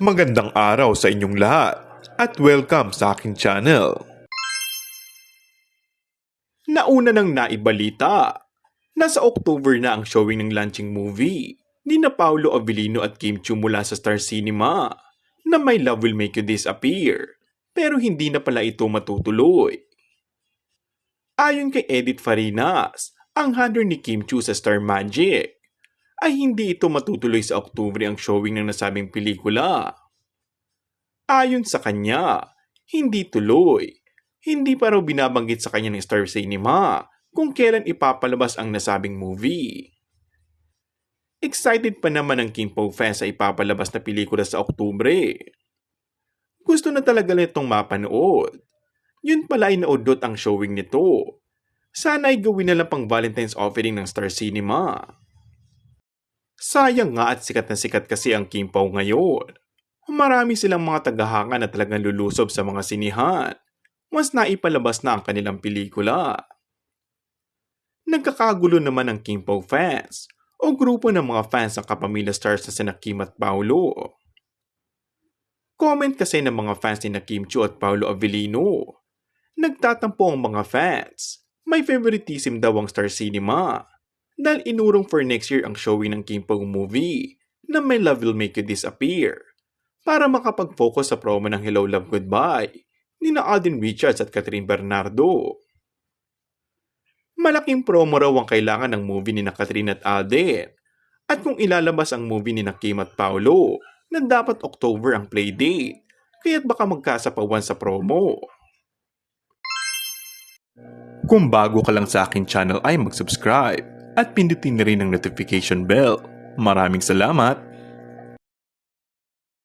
Magandang araw sa inyong lahat at welcome sa aking channel. Nauna nang naibalita, nasa October na ang showing ng launching movie ni na Paolo Avellino at Kim Chiu mula sa Star Cinema na My Love Will Make You Disappear, pero hindi na pala ito matutuloy. Ayon kay Edith Farinas, ang handler ni Kim Chiu sa Star Magic, ay hindi ito matutuloy sa Oktubre ang showing ng nasabing pelikula. Ayon sa kanya, hindi tuloy. Hindi pa raw binabanggit sa kanya ng Star Cinema kung kailan ipapalabas ang nasabing movie. Excited pa naman ang Kinpo fans sa ipapalabas na pelikula sa Oktubre. Gusto na talaga nitong mapanood. Yun pala ay naudot ang showing nito. Sana ay gawin na lang pang Valentine's offering ng Star Cinema. Sayang nga at sikat kasi ang Kinpo ngayon. Marami silang mga tagahanga na talagang lulusob sa mga sinihan once naipalabas na ang kanilang pelikula. Nagkakagulo naman ang Kinpo fans o grupo ng mga fans ng kapamilya stars na sina Kim at Paolo. Comment kasi ng mga fans ni na Kim Chiu at Paolo Avellino. Nagtatampo ang mga fans. May favoritism daw ang Star Cinema dahil inurong for next year ang showing ng Kinpo movie na My Love Will Make You Disappear para makapag-focus sa promo ng Hello Love Goodbye ni na Alden Richards at Catherine Bernardo. Malaking promo raw ang kailangan ng movie ni na Catherine at Alden at kung ilalabas ang movie ni na Kim at Paolo na dapat October ang playdate kaya't baka magkasapawan sa promo. Kung bago ka lang sa akin channel ay mag-subscribe at pindutin na rin ang notification bell. Maraming salamat!